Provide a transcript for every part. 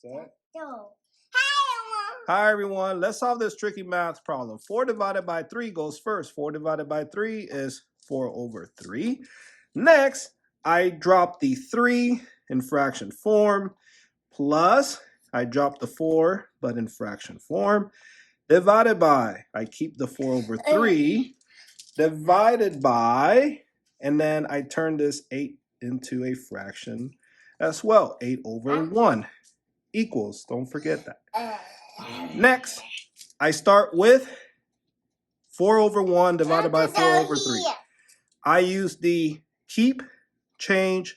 Set. Go. Hi everyone, let's solve this tricky math problem. 4 divided by 3 goes first. 4 divided by 3 is 4 over 3. Next, I drop the 3 in fraction form, plus I drop the 4 but in fraction form, divided by, I keep the 4 over 3, divided by, and then I turn this 8 into a fraction as well. 8 over 1 equals, don't forget that. Next, I start with 4 over 1 divided by 4 over 3. I use the keep, change,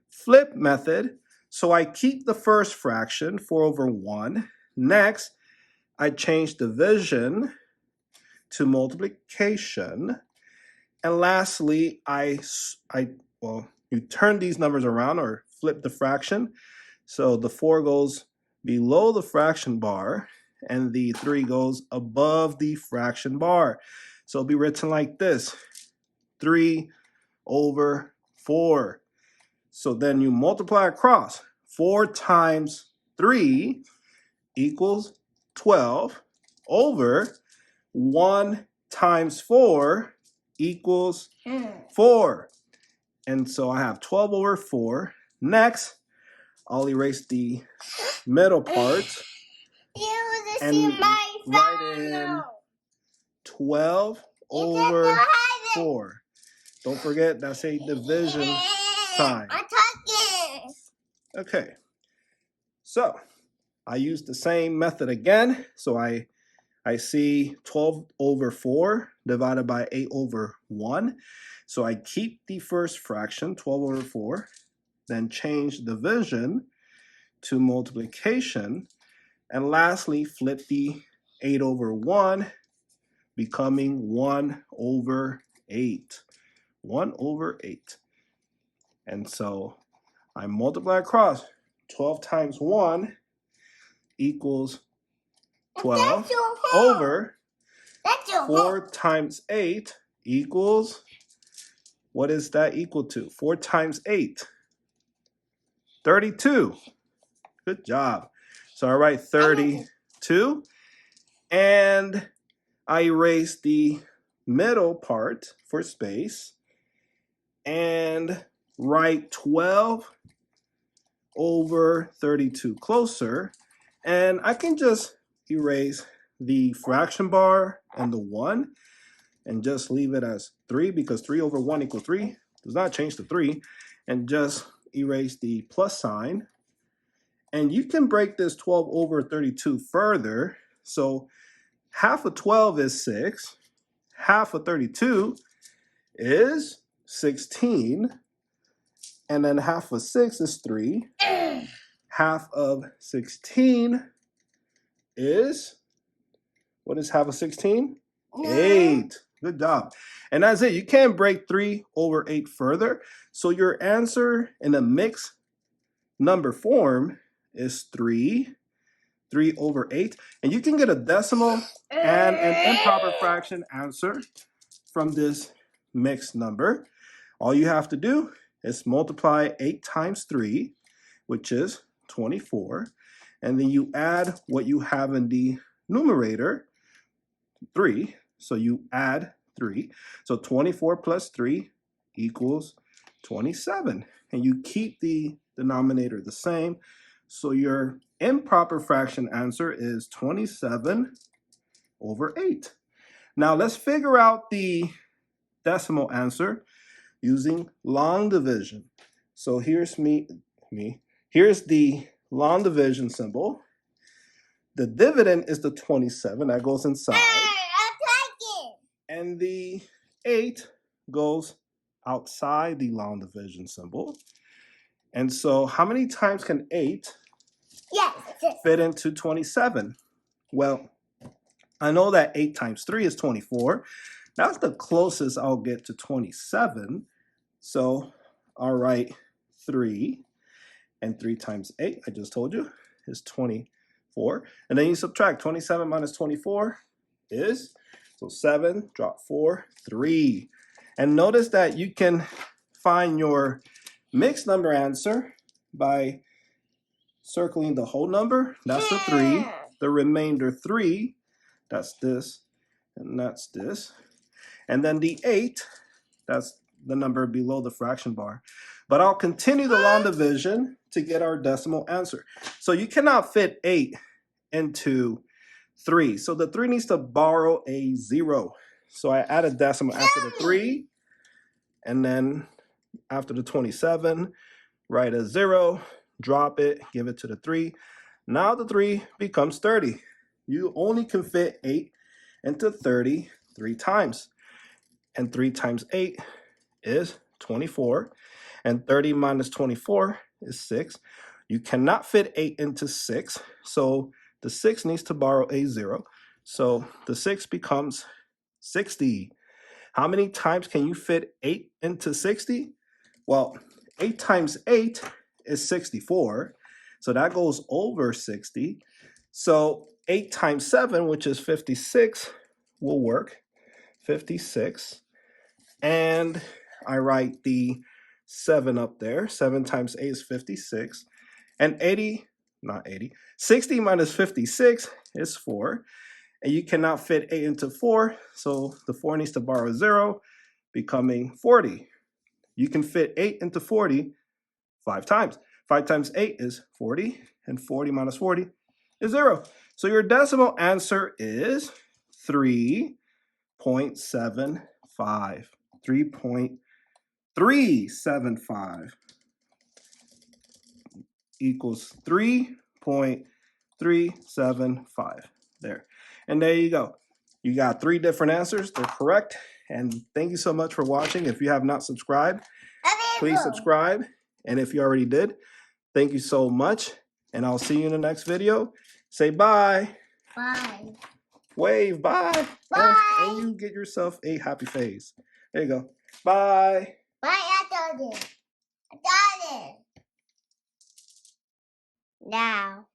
flip method. So I keep the first fraction, 4 over 1. Next, I change division to multiplication. And lastly, you turn these numbers around or flip the fraction. So the 4 goes below the fraction bar and the 3 goes above the fraction bar. So it'll be written like this, 3 over 4. So then you multiply across. 4 times 3 equals 12 over 1 times 4 equals 4. And so I have 12 over 4. Next, I'll erase the middle part and write in 12 over 4. Don't forget, that's a division sign. Okay, so I use the same method again. So I see 12 over 4 divided by 8 over 1. So I keep the first fraction, 12 over 4, then change division to multiplication, and lastly flip the 8 over 1, becoming 1 over 8. 1 over 8. And so I multiply across. 12 times 1 equals 12 over 4 times 8 equals, what is that equal to? 4 times 8, 32. Good job. So I write 32 and I erase the middle part for space and write 12 over 32 closer, and I can just erase the fraction bar and the 1 and just leave it as 3 because 3 over 1 equals 3 does not change to 3, and just erase the plus sign. And you can break this 12 over 32 further. So half of 12 is 6, half of 32 is 16, and then half of 6 is 3. Half of 16 is, what is half of 16? 8. Good job. And that's it. You can't break 3 over 8 further. So your answer in a mixed number form is 3 over 8. And you can get a decimal and an improper fraction answer from this mixed number. All you have to do is multiply 8 times 3, which is 24. And then you add what you have in the numerator, 3. So you add 3. So 24 plus 3 equals 27. And you keep the denominator the same. So your improper fraction answer is 27 over 8. Now let's figure out the decimal answer using long division. So here's here's the long division symbol. The dividend is the 27 that goes inside. And the 8 goes outside the long division symbol. And so how many times can 8 fit into 27? Well, I know that 8 times 3 is 24. That's the closest I'll get to 27. So I'll write 3. And 3 times 8, I just told you, is 24. And then you subtract 27 minus 24 is, so 7, drop 4, 3. And notice that you can find your mixed number answer by circling the whole number, that's the 3. The remainder 3, that's this, and that's this. And then the 8, that's the number below the fraction bar. But I'll continue the long division to get our decimal answer. So you cannot fit 8 into 3. So the 3 needs to borrow a 0. So I add a decimal after the 3, and then after the 27, write a 0, drop it, give it to the 3. Now the 3 becomes 30. You only can fit 8 into 30 3 times. And 3 times 8 is 24. And 30 minus 24 is 6. You cannot fit 8 into 6. So the 6 needs to borrow a 0. So the 6 becomes 60. How many times can you fit 8 into 60? Well, 8 times 8 is 64. So that goes over 60. So 8 times 7, which is 56, will work. 56. And I write the 7 up there. 7 times 8 is 56. And 60 minus 56 is 4. And you cannot fit 8 into 4, so the 4 needs to borrow 0, becoming 40. You can fit 8 into 40 5 times. 5 times 8 is 40, and 40 minus 40 is 0. So your decimal answer is 3.75. 3.375 equals 3.375. There. And there you go. You got 3 different answers. They're correct. And thank you so much for watching. If you have not subscribed, please subscribe. And if you already did, thank you so much. And I'll see you in the next video. Say bye. Bye. Wave, bye. Bye. And you get yourself a happy face. There you go. Bye. Bye, I got it. I got it. Now.